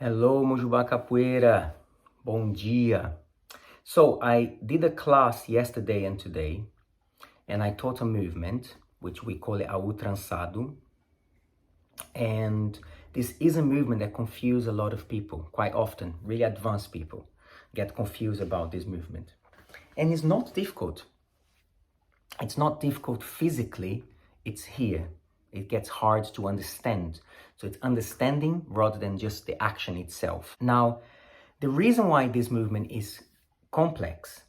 Hello, Mojubá Capoeira. Bom dia. So I did a class yesterday and today, and I taught a movement, which we call it Trançado. And this is a movement that confuses a lot of people, quite often, really advanced people get confused about this movement. And it's not difficult. It's not difficult physically, it's here. It gets hard to understand. So it's understanding rather than just the action itself. Now, the reason why this movement is complex,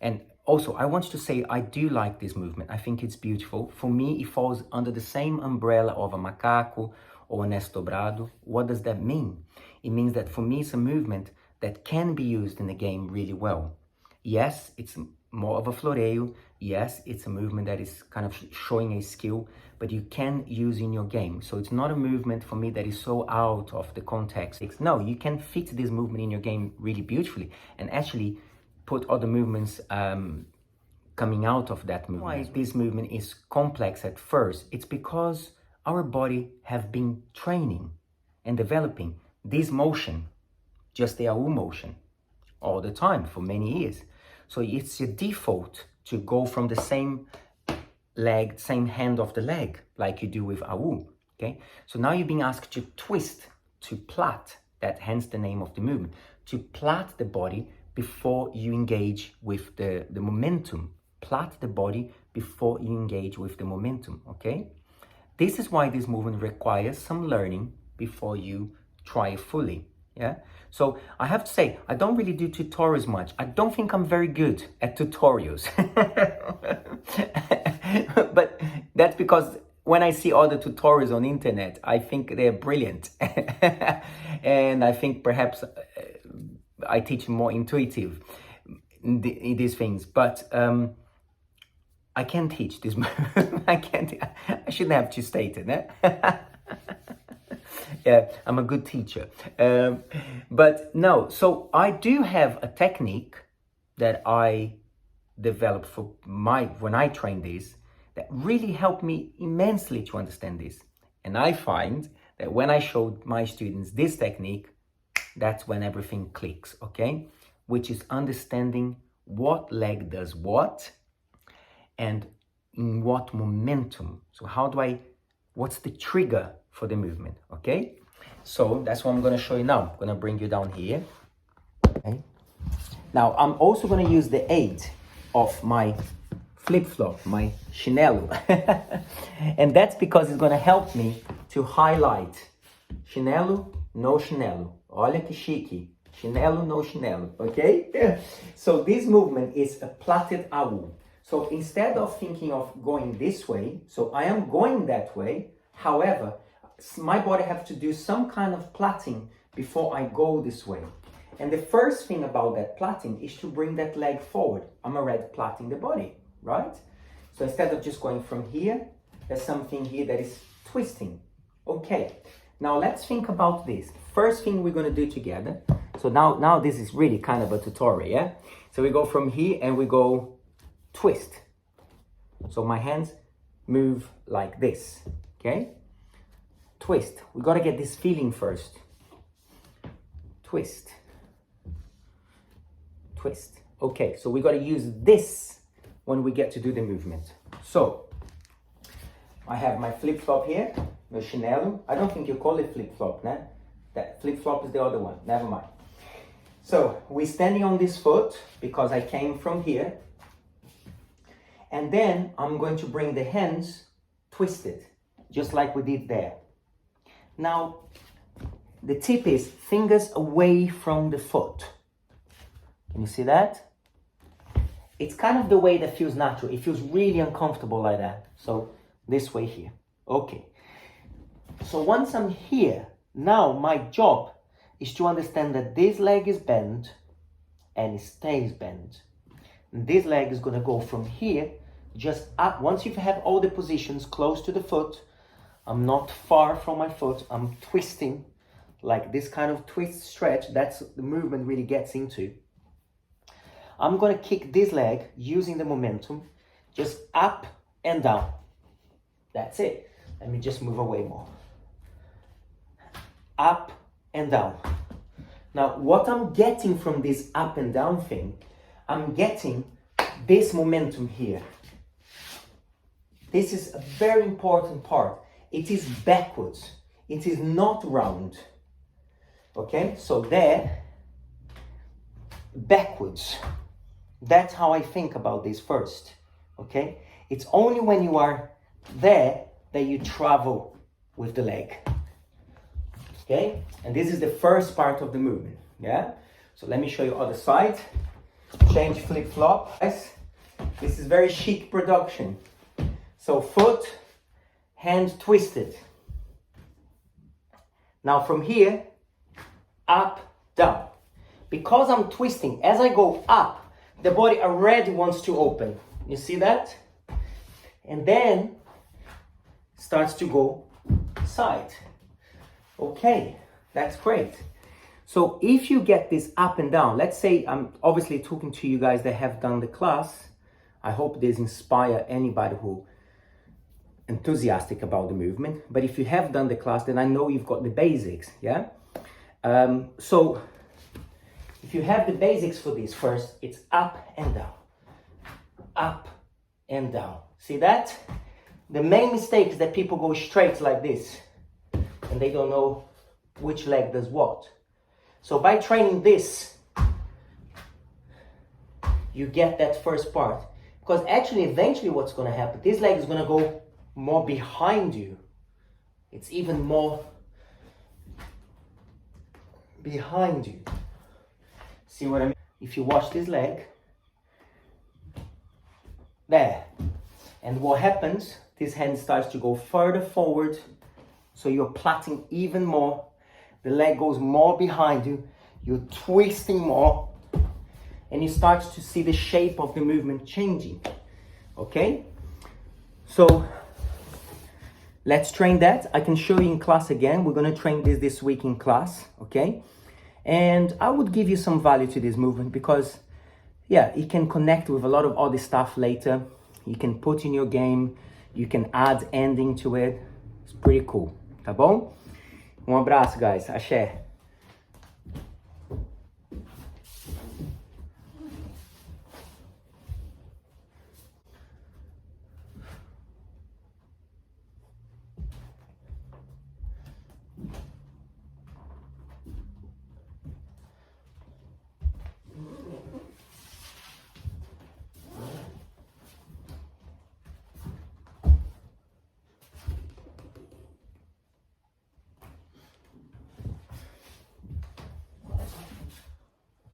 and also I want to say I do like this movement. I think it's beautiful. For me, it falls under the same umbrella of a macaco or an estobrado. What does that mean? It means that for me, it's a movement that can be used in the game really well. Yes, it's more of a floreio. Yes, it's a movement that is kind of showing a skill, but you can use in your game. So it's not a movement for me that is so out of the context. No, you can fit this movement in your game really beautifully and actually put other movements coming out of that movement. Why this movement is complex at first? It's because our body have been training and developing this motion, just the AU motion, all the time for many years. So it's your default to go from the same leg, same hand of the leg, like you do with AU, okay? So now you're being asked to twist, to plait, that hence the name of the movement, to plait the body before you engage with the momentum. Plait the body before you engage with the momentum, okay? This is why this movement requires some learning before you try it fully. Yeah. So I have to say, I don't really do tutorials much. I don't think I'm very good at tutorials. But that's because when I see other tutorials on internet, I think they're brilliant. And I think perhaps I teach more intuitive in these things. But I can teach this. I shouldn't have to state it. Eh? Yeah, I'm a good teacher. But no, so I do have a technique that I developed for when I train this that really helped me immensely to understand this. And I find that when I showed my students this technique, that's when everything clicks, okay? Which is understanding what leg does what and in what momentum. So what's the trigger for the movement, okay? So that's what I'm gonna show you now. I'm gonna bring you down here, okay? Now, I'm also gonna use the aid of my flip-flop, my chinelo. And that's because it's gonna help me to highlight chinelo, no chinelo. Olha que chique. Chinelo, no chinelo, okay? So this movement is a plaited AU. So instead of thinking of going this way, so I am going that way, however, my body has to do some kind of plaiting before I go this way. And the first thing about that plaiting is to bring that leg forward. I'm already plaiting the body, right? So instead of just going from here, there's something here that is twisting. Okay, now let's think about this. First thing we're gonna do together. So now this is really kind of a tutorial, yeah? So we go from here and we go twist. So my hands move like this, okay? Twist. We gotta get this feeling first. Twist. Twist. Okay, so we gotta use this when we get to do the movement. So, I have my flip-flop here, my chinelo. I don't think you call it flip-flop, nah? That flip-flop is the other one, never mind. So, we're standing on this foot because I came from here. And then I'm going to bring the hands twisted, just like we did there. Now, the tip is fingers away from the foot. Can you see that? It's kind of the way that feels natural. It feels really uncomfortable like that. So this way here. Okay. So once I'm here, now my job is to understand that this leg is bent and it stays bent. And this leg is going to go from here just up. Once you have all the positions close to the foot, I'm not far from my foot, I'm twisting, like this kind of twist stretch, that's the movement really gets into. I'm gonna kick this leg using the momentum, just up and down. That's it. Let me just move away more. Up and down. Now, what I'm getting from this up and down thing, I'm getting this momentum here. This is a very important part. It is backwards. It is not round. Okay, so there, backwards. That's how I think about this first. Okay, it's only when you are there that you travel with the leg. Okay, and this is the first part of the movement. Yeah, so let me show you other side. Change flip-flop. Guys, this is very chic production. So foot, hand twisted. Now from here, up, down. Because I'm twisting, as I go up, the body already wants to open. You see that? And then starts to go side. Okay, that's great. So if you get this up and down, let's say I'm obviously talking to you guys that have done the class. I hope this inspire anybody who enthusiastic about the movement. But if you have done the class, then I know you've got the basics, yeah? So if you have the basics for this first, it's up and down. Up and down. See that? The main mistake is that people go straight like this and they don't know which leg does what. So by training this, you get that first part. Because actually, eventually what's going to happen, this leg is going to go more behind you. It's even more behind you. See what I mean? If you watch this leg, there. And what happens, this hand starts to go further forward. So you're plaiting even more. The leg goes more behind you. You're twisting more. And you start to see the shape of the movement changing. Okay? So let's train that. I can show you in class again. We're going to train this week in class. Okay? And I would give you some value to this movement because, yeah, it can connect with a lot of other stuff later. You can put in your game. You can add ending to it. It's pretty cool. Tá bom? Um abraço, guys. Axé.